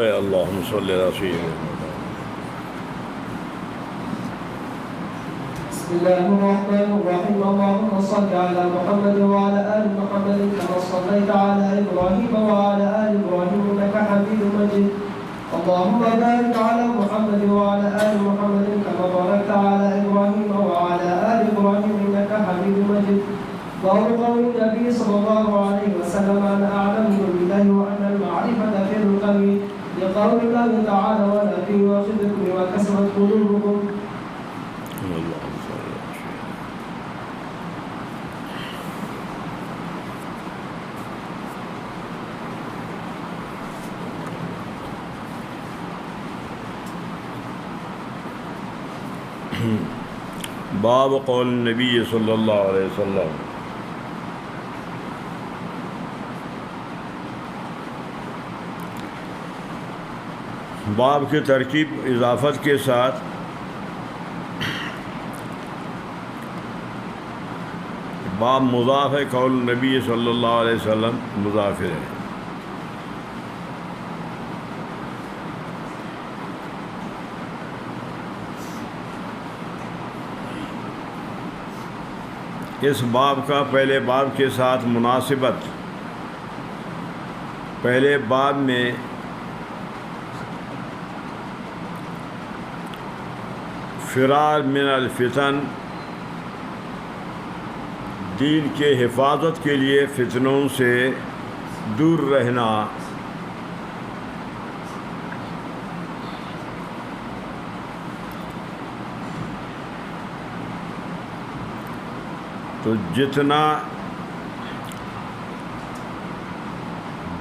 اللهم صل على سيدنا بسم الله الرحمن الرحيم اللهم صل على محمد وعلى آل محمد كما صليت على إبراهيم وعلى آل إبراهيم إنك حميد مجيد اللهم بارك على محمد وعلى آل محمد كما باركت على إبراهيم وعلى آل إبراهيم إنك حميد مجيد قول النبي صلى الله عليه وسلم أنا أعلم بالله وأن المعرفة خير القوي لقول الله تعالى ولكن يؤاخذكم بما كسبت قلوبكم. باب قول نبی صلی اللہ علیہ وسلم. باب کی ترکیب اضافت کے ساتھ باب مضاف ہے، قول نبی صلی اللہ علیہ وسلم مضاف ہے. اس باب کا پہلے باب کے ساتھ مناسبت، پہلے باب میں فرار من الفتن، دین کے حفاظت کے لیے فتنوں سے دور رہنا، تو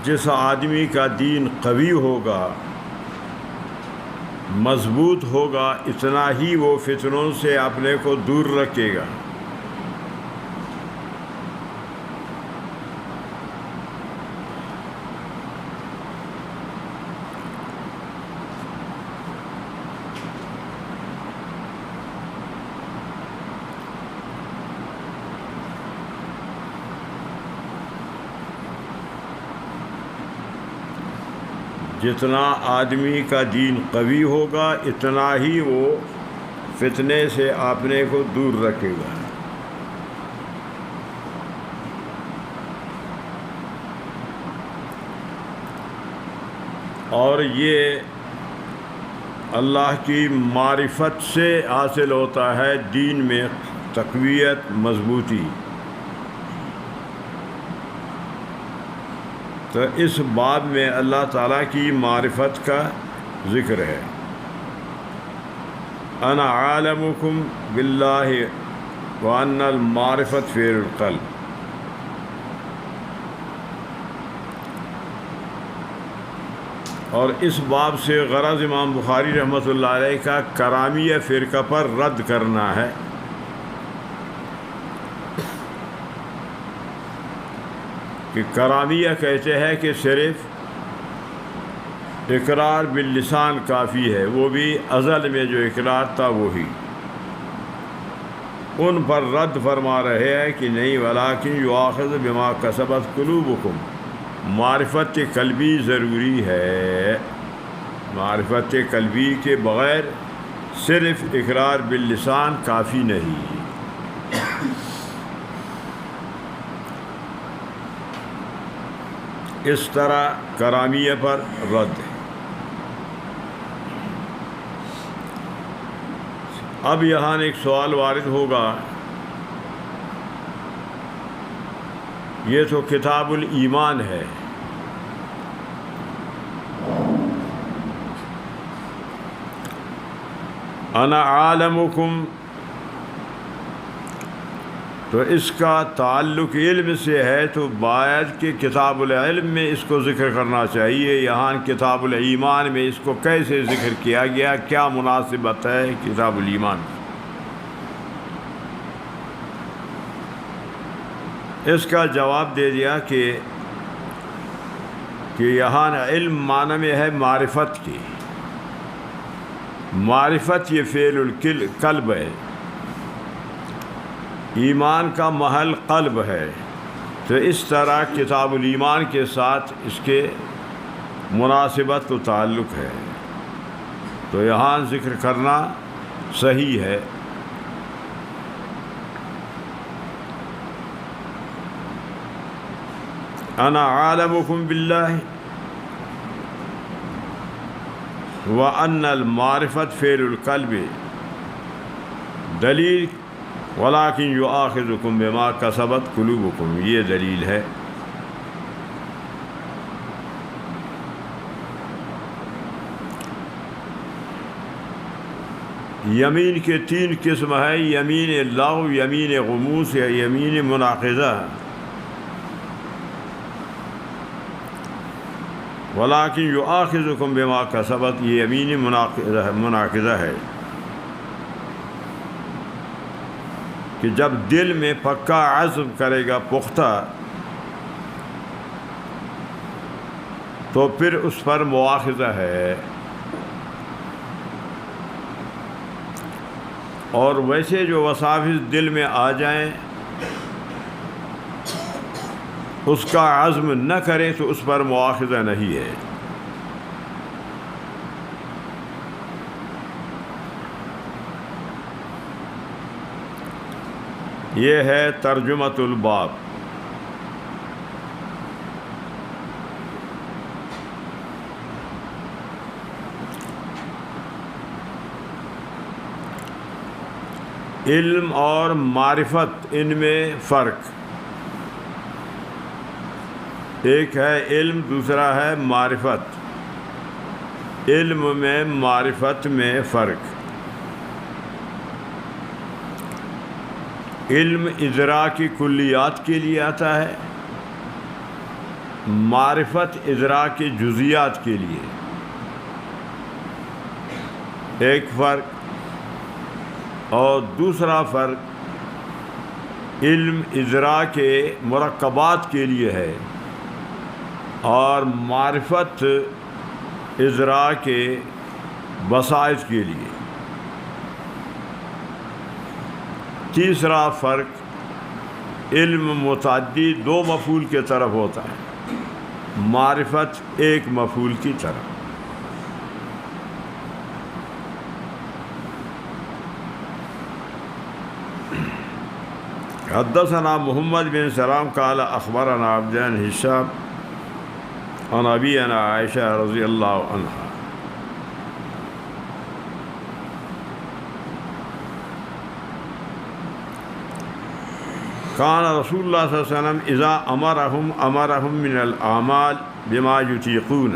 جس آدمی کا دین قوی ہوگا، مضبوط ہوگا، اتنا ہی وہ فتنوں سے اپنے کو دور رکھے گا. جتنا آدمی کا دین قوی ہوگا، اتنا ہی وہ فتنے سے اپنے کو دور رکھے گا. اور یہ اللہ کی معرفت سے حاصل ہوتا ہے، دین میں تقویت، مضبوطی. تو اس باب میں اللہ تعالیٰ کی معرفت کا ذکر ہے. انا عالمکم باللہ وان المعرفت فی القلب. اور اس باب سے غرض امام بخاری رحمۃ اللہ علیہ کا کرامیہ فرقہ پر رد کرنا ہے. کہ کرامیہ کہتے ہیں کہ صرف اقرار باللسان کافی ہے، وہ بھی ازل میں جو اقرار تھا وہی. ان پر رد فرما رہے ہیں کہ نہیں، ولیکن یؤاخذ بما کسبت قلوبکم. معرفت قلبی ضروری ہے، معرفت قلبی کے بغیر صرف اقرار باللسان کافی نہیں. اس طرح کرامیہ پر رد. اب یہاں ایک سوال وارد ہوگا، یہ تو کتاب الایمان ہے، انا عالمکم، تو اس کا تعلق علم سے ہے، تو باید کہ کتاب العلم میں اس کو ذکر کرنا چاہیے. یہاں کتاب الایمان میں اس کو کیسے ذکر کیا گیا؟ کیا مناسبت ہے کتاب الایمان؟ اس کا جواب دے دیا کہ یہاں علم معنی میں ہے معرفت کی. معرفت یہ فعل القلب ہے، ایمان کا محل قلب ہے. تو اس طرح کتاب الایمان کے ساتھ اس کے مناسبت و تعلق ہے، تو یہاں ذکر کرنا صحیح ہے۔ انا عالمکم باللہ وان المعرفت فعل القلب دلیل ولکن یؤاخذکم بما کسبت قلوبکم، یہ دلیل ہے۔ یمین کے 3 قسم ہے، یمین لغو، یمین غموس یا یمین منعقدہ۔ ولیکن یؤاخذکم بما کسبت، یہ یمین منعقدہ ہے کہ جب دل میں پکا عزم کرے گا پختہ تو پھر اس پر مواخذہ ہے، اور ویسے جو وساوس دل میں آ جائیں اس کا عزم نہ کریں تو اس پر مواخذہ نہیں ہے۔ یہ ہے ترجمۃ الباب۔ علم اور معرفت، ان میں فرق، ایک ہے علم، دوسرا ہے معرفت۔ علم میں معرفت میں فرق۔ علم ادراک کی کلیات کے لیے آتا ہے، معرفت ادراک کی جزیات کے لیے، ایک فرق۔ اور دوسرا فرق علم ادراک کے مرکبات کے لیے ہے اور معرفت ادراک کے بسائط کے لیے۔ تیسرا فرق علم متعدی 2 مفعول کی طرف ہوتا ہے، معرفت 1 مفعول کی طرف۔ حدثنا محمد بن سلام قال اخبرنا عبد بن هشام عن ابينا عائشہ رضی اللہ عنہا كان رسول اللہ صلی اللہ علیہ وسلم اذا امرهم من الاعمال بما يطيقون۔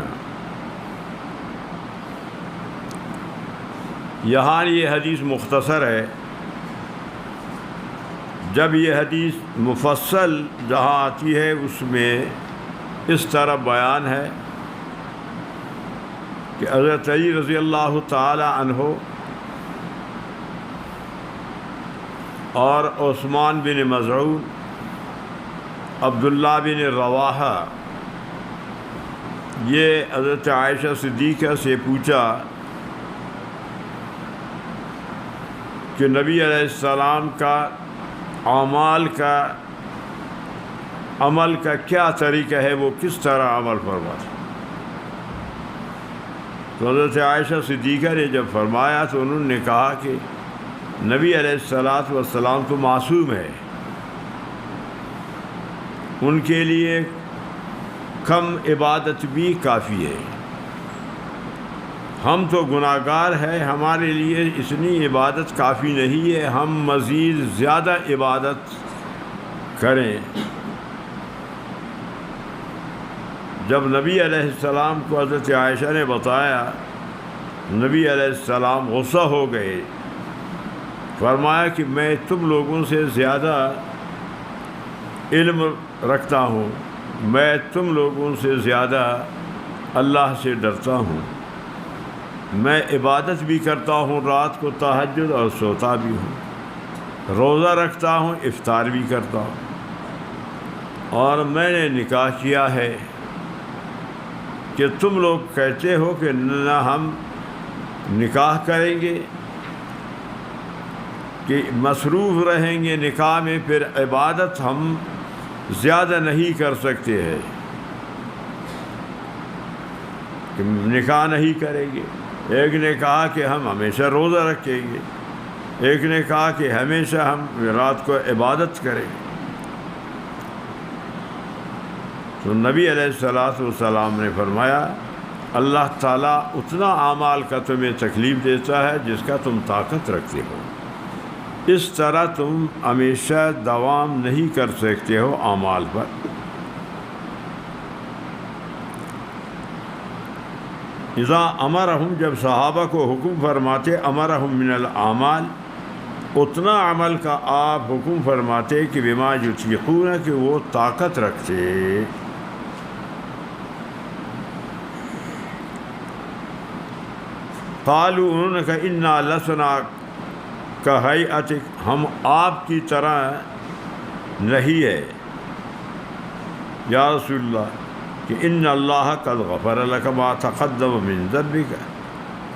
یہاں یہ حدیث مختصر ہے، جب یہ حدیث مفصل جہاں آتی ہے اس میں اس طرح بیان ہے کہ حضرت علی رضی اللہ تعالی عنہ اور عثمان بن مظعون، عبداللہ بن رواحہ، یہ حضرت عائشہ صدیقہ سے پوچھا کہ نبی علیہ السلام کا اعمال کا عمل کا کیا طریقہ ہے، وہ کس طرح عمل فرماتے۔ تو حضرت عائشہ صدیقہ نے جب فرمایا تو انہوں نے کہا کہ نبی علیہ الصلاۃ والسلام تو معصوم ہے، ان کے لیے کم عبادت بھی کافی ہے، ہم تو گناہگار ہیں، ہمارے لیے اتنی عبادت کافی نہیں ہے، ہم مزید زیادہ عبادت کریں۔ جب نبی علیہ السلام کو حضرت عائشہ نے بتایا، نبی علیہ السلام غصہ ہو گئے، فرمایا کہ میں تم لوگوں سے زیادہ علم رکھتا ہوں، میں تم لوگوں سے زیادہ اللہ سے ڈرتا ہوں، میں عبادت بھی کرتا ہوں، رات کو تہجد اور سوتا بھی ہوں، روزہ رکھتا ہوں، افطار بھی کرتا ہوں، اور میں نے نکاح کیا ہے کہ تم لوگ کہتے ہو کہ نہ ہم نکاح کریں گے، کہ مصروف رہیں گے نکاح میں، پھر عبادت ہم زیادہ نہیں کر سکتے ہیں۔ کہ نکاح نہیں کریں گے، ایک نے کہا کہ ہم ہمیشہ روزہ رکھیں گے، ایک نے کہا کہ ہمیشہ ہم رات کو عبادت کریں گے۔ تو نبی علیہ الصلوۃ والسلام نے فرمایا اللہ تعالیٰ اتنا اعمال کا تمہیں تکلیف دیتا ہے جس کا تم طاقت رکھتے ہو، اس طرح تم ہمیشہ دوام نہیں کر سکتے ہو اعمال پر۔ اذا امرہم، جب صحابہ کو حکم فرماتے امرہم من الاعمال، اتنا عمل کا آپ حکم فرماتے کہ بما یطیقون، کہ وہ طاقت رکھتے۔ قالوا، انہوں نے کہا انا لسنا کہیئتک، ہم آپ کی طرح نہیں ہے یا رسول اللہ، کہ ان اللہ قد غفر لک ما تقدم من ذنبک،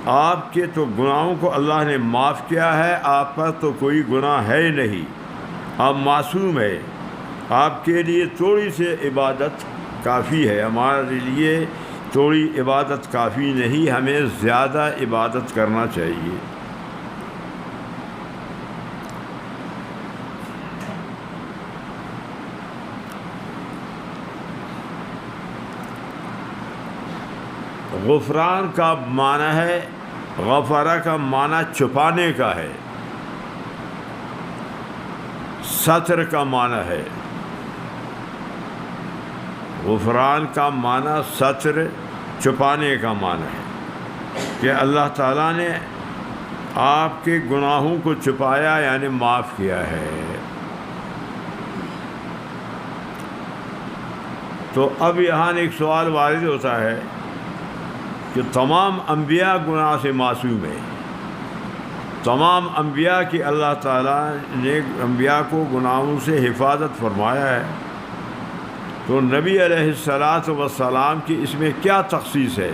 آپ کے تو گناہوں کو اللہ نے معاف کیا ہے، آپ پر تو کوئی گناہ ہے نہیں، آپ معصوم ہے، آپ کے لیے تھوڑی سی عبادت کافی ہے، ہمارے لیے تھوڑی عبادت کافی نہیں، ہمیں زیادہ عبادت کرنا چاہیے۔ غفران کا معنی ہے، غفرہ کا معنی چھپانے کا ہے، ستر کا معنی ہے۔ غفران کا معنی ستر، چھپانے کا معنی ہے کہ اللہ تعالیٰ نے آپ کے گناہوں کو چھپایا، یعنی معاف کیا ہے۔ تو اب یہاں ایک سوال وارد ہوتا ہے کہ تمام انبیاء گناہ سے معصوم ہیں، تمام انبیاء کی اللہ تعالیٰ نے انبیاء کو گناہوں سے حفاظت فرمایا ہے، تو نبی علیہ الصلوۃ والسلام کی اس میں کیا تخصیص ہے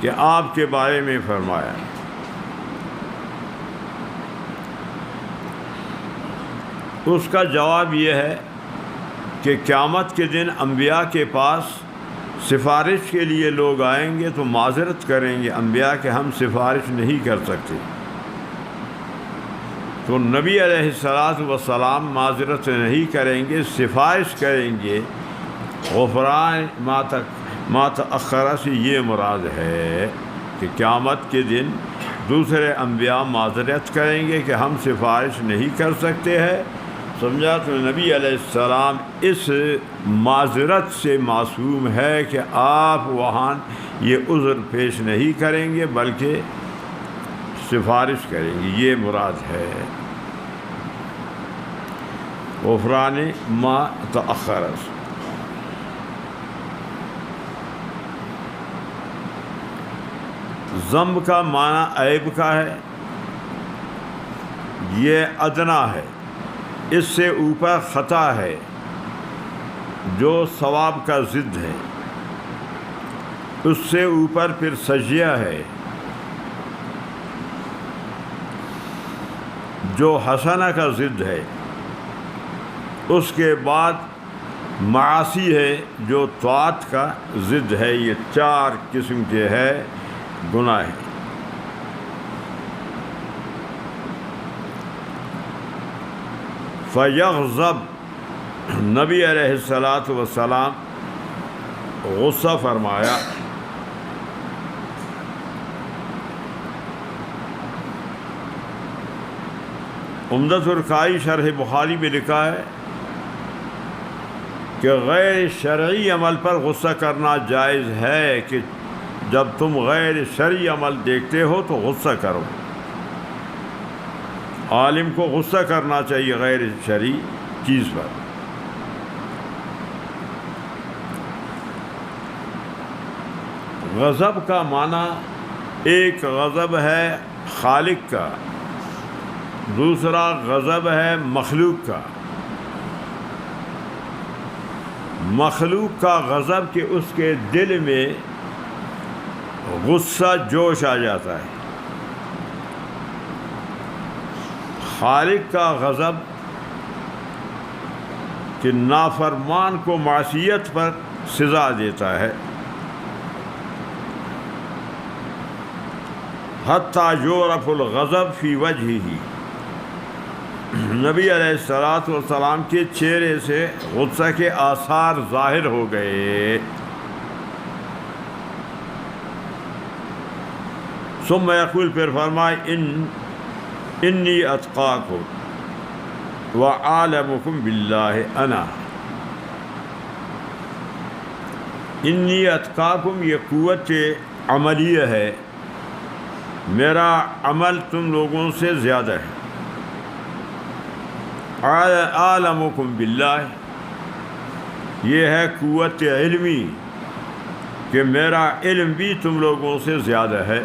کہ آپ کے بارے میں فرمایا؟ اس کا جواب یہ ہے کہ قیامت کے دن انبیاء کے پاس سفارش کے لیے لوگ آئیں گے تو معذرت کریں گے انبیاء کہ ہم سفارش نہیں کر سکتے، تو نبی علیہ الصلوۃ والسلام معذرت نہیں کریں گے، سفارش کریں گے۔ غفران ما تأخر سے یہ مراد ہے کہ قیامت کے دن دوسرے انبیاء معذرت کریں گے کہ ہم سفارش نہیں کر سکتے ہیں، سمجھا؟ تو نبی علیہ السلام اس معذرت سے معصوم ہے کہ آپ وہاں یہ عذر پیش نہیں کریں گے بلکہ سفارش کریں گے، یہ مراد ہے غفران ما تأخر۔ ذنب کا معنی عیب کا ہے، یہ ادنا ہے، اس سے اوپر خطا ہے جو ثواب کا ضد ہے، اس سے اوپر پھر سجیہ ہے جو حسنہ کا ضد ہے، اس کے بعد معاصی ہے جو طاعت کا ضد ہے۔ یہ چار قسم کے ہے گناہ ہیں۔ فیغضب، نبی علیہ الصلوۃ والسلام غصہ فرمایا، عمدۃ القاری شرح بخاری میں لکھا ہے کہ غیر شرعی عمل پر غصہ کرنا جائز ہے، کہ جب تم غیر شرعی عمل دیکھتے ہو تو غصہ کرو۔ عالم کو غصہ کرنا چاہیے غیر شرعی چیز پر۔ غضب کا معنی ایک غضب ہے خالق کا، دوسرا غضب ہے مخلوق کا۔ مخلوق کا غضب کہ اس کے دل میں غصہ جوش آ جاتا ہے، خالق کا غضب کہ نافرمان کو معصیت پر سزا دیتا ہے۔ حتیٰ یعرف الغضب فی وجہہ، نبی علیہ الصلوۃ والسلام کے چہرے سے غصہ کے آثار ظاہر ہو گئے۔ ثم یقول، پھر فرمائے، انی اتقاکم وعالمکم باللہ انا۔ انی اتقاکم، یہ قوت عملیہ ہے، میرا عمل تم لوگوں سے زیادہ ہے۔ عالمکم باللہ، یہ ہے قوت علمی کہ میرا علم بھی تم لوگوں سے زیادہ ہے۔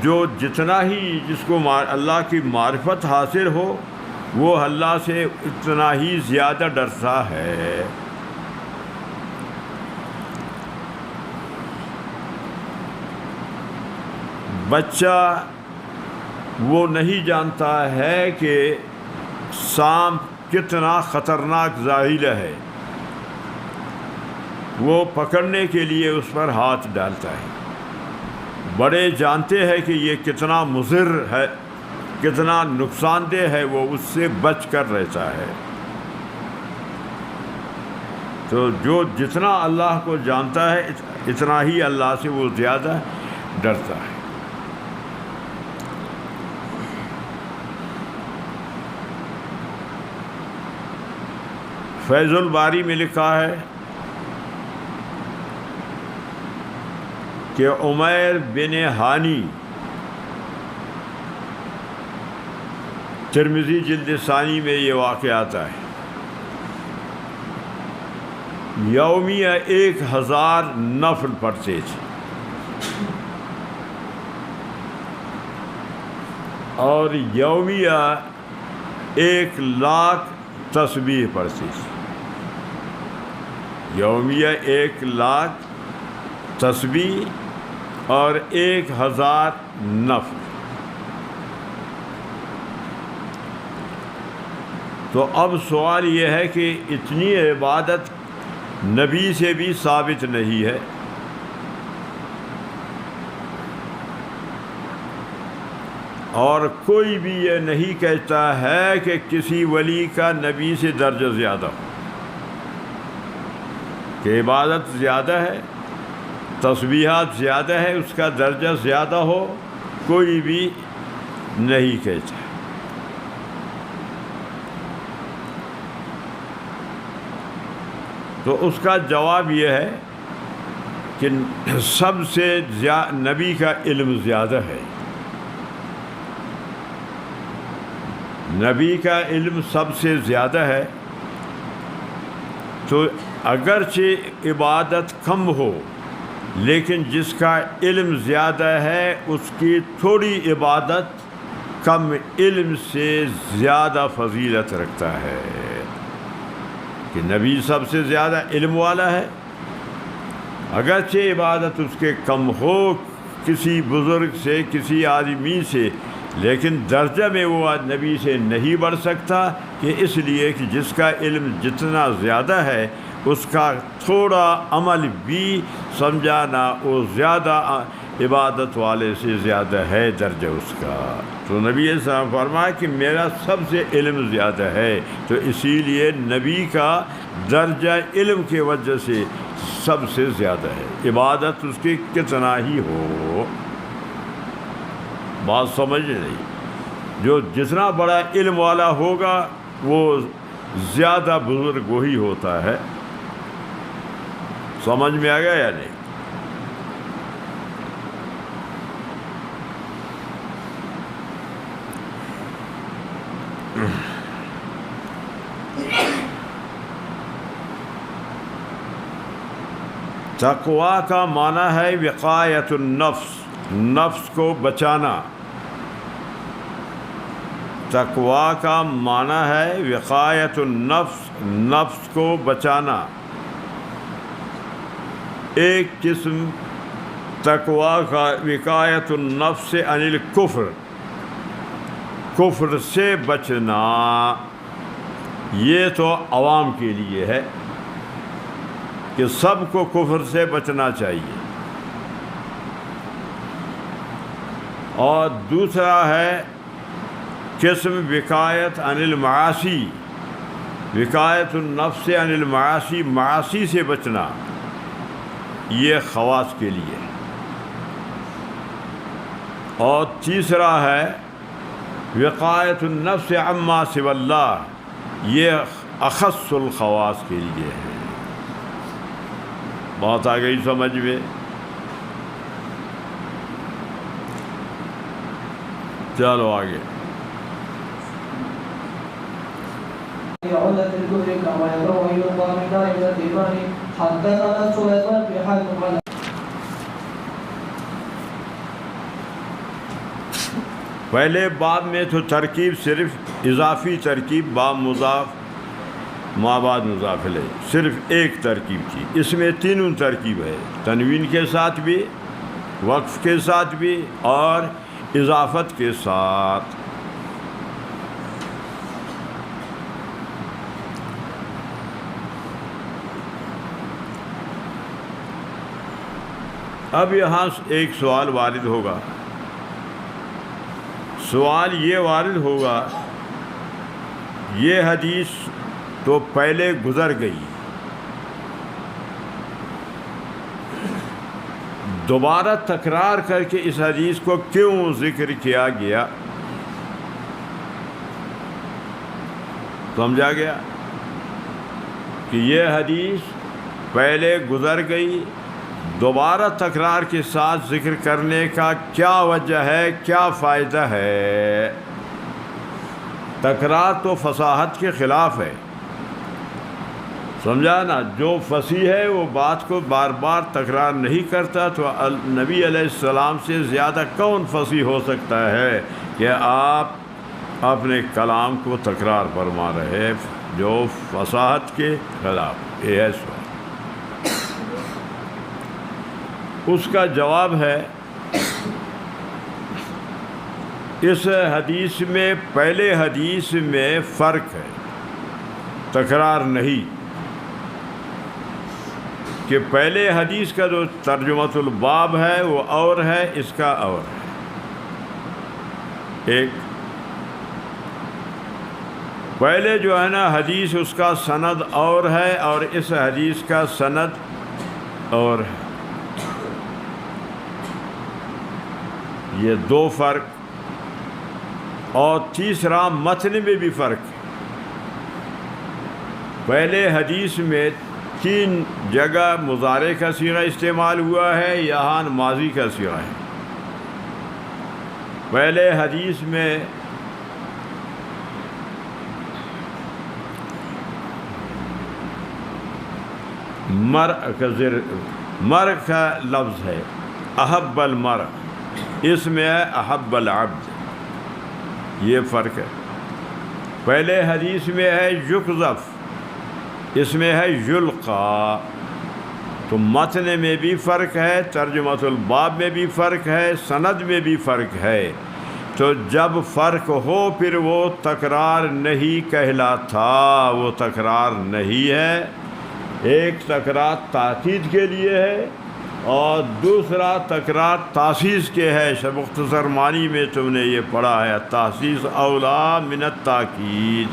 جو جتنا ہی جس کو اللہ کی معرفت حاصل ہو وہ اللہ سے اتنا ہی زیادہ ڈرتا ہے۔ بچہ وہ نہیں جانتا ہے کہ سانپ کتنا خطرناک زہریلا ہے، وہ پکڑنے کے لیے اس پر ہاتھ ڈالتا ہے۔ بڑے جانتے ہیں کہ یہ کتنا مضر ہے، کتنا نقصان دہ ہے، وہ اس سے بچ کر رہتا ہے۔ تو جو جتنا اللہ کو جانتا ہے اتنا ہی اللہ سے وہ زیادہ ڈرتا ہے۔ فیض الباری میں لکھا ہے کہ عمیر بن ہانی، ترمذی جلد ثانی میں یہ واقعہ آتا ہے، یومیہ 1000 نفل پڑھتے تھے اور یومیہ 1,00,000 تسبیح پڑھتے تھے۔ یومیہ 1,00,000 تسبیح اور 1000 نفل۔ تو اب سوال یہ ہے کہ اتنی عبادت نبی سے بھی ثابت نہیں ہے، اور کوئی بھی یہ نہیں کہتا ہے کہ کسی ولی کا نبی سے درجہ زیادہ ہو، کہ عبادت زیادہ ہے، تسبیحات زیادہ ہے، اس کا درجہ زیادہ ہو، کوئی بھی نہیں کہتا۔ تو اس کا جواب یہ ہے کہ سب سے نبی کا علم زیادہ ہے، نبی کا علم سب سے زیادہ ہے، تو اگرچہ عبادت کم ہو لیکن جس کا علم زیادہ ہے اس کی تھوڑی عبادت کم علم سے زیادہ فضیلت رکھتا ہے، کہ نبی سب سے زیادہ علم والا ہے، اگرچہ عبادت اس کے کم ہو کسی بزرگ سے، کسی آدمی سے، لیکن درجہ میں وہ نبی سے نہیں بڑھ سکتا، کہ اس لیے کہ جس کا علم جتنا زیادہ ہے اس کا تھوڑا عمل بھی سمجھانا وہ زیادہ عبادت والے سے زیادہ ہے درجہ اس کا۔ تو نبی صلی اللہ علیہ وسلم فرمایا کہ میرا سب سے علم زیادہ ہے، تو اسی لیے نبی کا درجہ علم کی وجہ سے سب سے زیادہ ہے، عبادت اس کی کتنا ہی ہو۔ بات سمجھ نہیں، جو جتنا بڑا علم والا ہوگا وہ زیادہ بزرگ وہی ہوتا ہے۔ سمجھ میں آ گیا یا نہیں؟ تقوی کا معنی ہے وقایت النفس، نفس کو بچانا۔ تقوی کا معنی ہے وقایت النفس، نفس کو بچانا۔ ایک قسم تقوی کا وقایت النفس عن الکفر، کفر سے بچنا، یہ تو عوام کے لیے ہے کہ سب کو کفر سے بچنا چاہیے۔ اور دوسرا ہے قسم وقایت عن المعاصی، وقایت النفس عن المعاصی، معاصی سے بچنا، یہ خواص کے لیے۔ اور تیسرا ہے وقایت النفس عما سوى اللہ، یہ اخص الخواص کے لیے ہے۔ بات آ گئی سمجھ میں؟ چلو آگے۔ پہلے باب میں تو ترکیب صرف اضافی ترکیب، باب مضاف ما بعد مضاف الیہ، صرف ایک ترکیب تھی۔ اس میں تینوں ترکیب ہے، تنوین کے ساتھ بھی، وقف کے ساتھ بھی، اور اضافت کے ساتھ۔ اب یہاں ایک سوال وارد ہوگا، سوال یہ وارد ہوگا، یہ حدیث تو پہلے گزر گئی، دوبارہ تکرار کر کے اس حدیث کو کیوں ذکر کیا گیا؟ سمجھا گیا کہ یہ حدیث پہلے گزر گئی، دوبارہ تکرار کے ساتھ ذکر کرنے کا کیا وجہ ہے، کیا فائدہ ہے؟ تکرار تو فصاحت کے خلاف ہے، سمجھا نا؟ جو فصیح ہے وہ بات کو بار بار تکرار نہیں کرتا، تو نبی علیہ السلام سے زیادہ کون فصیح ہو سکتا ہے کہ آپ اپنے کلام کو تکرار فرما رہے جو فصاحت کے خلاف؟ یہ ہے سوال۔ اس کا جواب ہے، اس حدیث میں پہلے حدیث میں فرق ہے، تکرار نہیں، کہ پہلے حدیث کا جو ترجمۃ الباب ہے وہ اور ہے، اس کا اور ہے۔ ایک پہلے جو ہے نا حدیث، اس کا سند اور ہے، اور اس حدیث کا سند اور ہے، یہ دو فرق۔ اور تیسرا متن میں بھی فرق ہے، پہلے حدیث میں 3 جگہ مضارع کا صیغہ استعمال ہوا ہے، یہاں ماضی کا صیغہ ہے۔ پہلے حدیث میں مر کا لفظ ہے، احب المر، اس میں ہے احب العبد، یہ فرق ہے۔ پہلے حدیث میں ہے یقذف، اس میں ہے یلقا، تو متن میں بھی فرق ہے، ترجمۃ الباب میں بھی فرق ہے، سند میں بھی فرق ہے۔ تو جب فرق ہو پھر وہ تکرار نہیں کہلاتا، وہ تکرار نہیں ہے۔ ایک تکرار تاکید کے لیے ہے اور دوسرا تکرار تاسیس کے ہے۔ مختصر معنی میں تم نے یہ پڑھا ہے، تاسیس اولا من التاکید،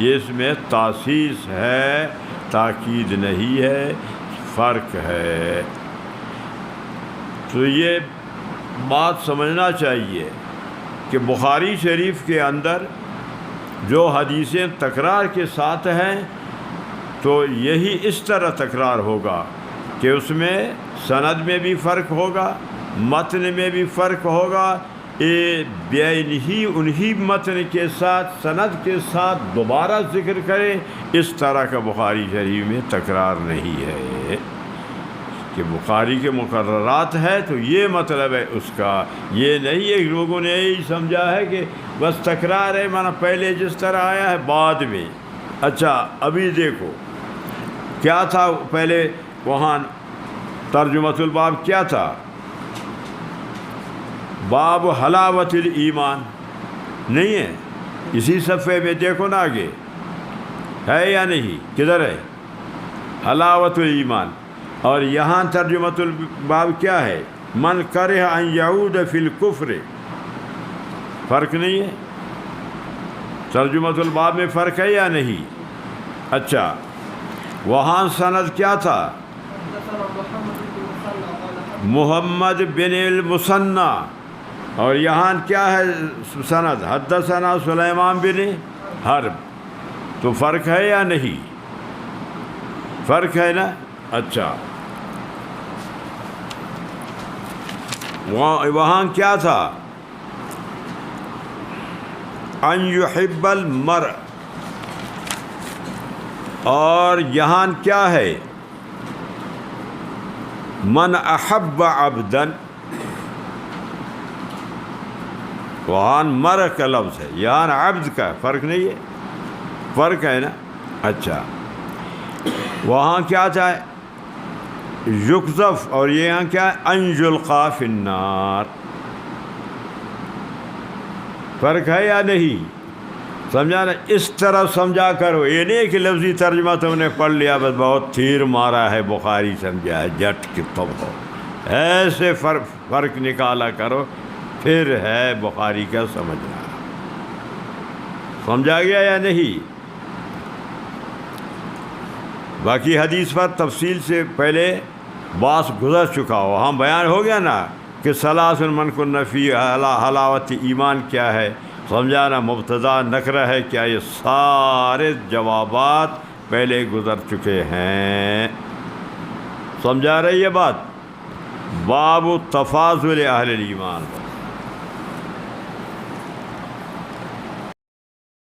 یہ اس میں تاسیس ہے، تاکید نہیں ہے، فرق ہے۔ تو یہ بات سمجھنا چاہیے کہ بخاری شریف کے اندر جو حدیثیں تکرار کے ساتھ ہیں تو یہی اس طرح تکرار ہوگا کہ اس میں سند میں بھی فرق ہوگا، متن میں بھی فرق ہوگا، انہی متن کے ساتھ سند کے ساتھ دوبارہ ذکر کرے، اس طرح کا بخاری شریف میں تکرار نہیں ہے کہ بخاری کے مقررات ہے تو یہ مطلب ہے اس کا۔ یہ نہیں ہے لوگوں نے یہی سمجھا ہے کہ بس تکرار ہے، مانا پہلے جس طرح آیا ہے بعد میں۔ اچھا ابھی دیکھو کیا تھا پہلے، وہاں ترجمۃ الباب کیا تھا؟ باب حلاوت الایمان، نہیں ہے؟ اسی صفحے میں دیکھو نا، آگے ہے یا نہیں؟ کدھر ہے؟ حلاوت الایمان۔ اور یہاں ترجمۃ الباب کیا ہے؟ من کرہ ان یعود فی الکفر، فرق نہیں ہے؟ ترجمۃ الباب میں فرق ہے یا نہیں؟ اچھا، وہاں سند کیا تھا؟ محمد بن المثنى، اور یہاں کیا ہے سند؟ حدثنا سلیمان بن حرب۔ تو فرق ہے یا نہیں؟ فرق ہے نا؟ اچھا، وہاں کیا تھا؟ ان یحب المرء، اور یہاں کیا ہے؟ من احب عبدا۔ وہاں مر کا لفظ ہے، یہاں عبد کا، فرق نہیں ہے؟ فرق ہے نا؟ اچھا، وہاں کیا تھا؟ یقذف، اور یہاں کیا ہے؟ ان یلقى فی النار۔ فرق ہے یا نہیں؟ سمجھا نا؟ اس طرح سمجھا کرو، یہ نہیں کہ لفظی ترجمہ تم نے پڑھ لیا بس بہت تیر مارا ہے بخاری سمجھا ہے جٹ کی تم ہو، ایسے فرق نکالا کرو، پھر ہے بخاری کا سمجھنا۔ سمجھا گیا یا نہیں؟ باقی حدیث پر تفصیل سے پہلے باس گزر چکا ہو، وہاں بیان ہو گیا نا کہ ثلاث من کن فی حلاوت ایمان کیا ہے، سمجھانا مبتدا نکرہ ہے کیا، یہ سارے جوابات پہلے گزر چکے ہیں۔ سمجھا رہی ہے بات؟ باب تفاضل اہل الایمان۔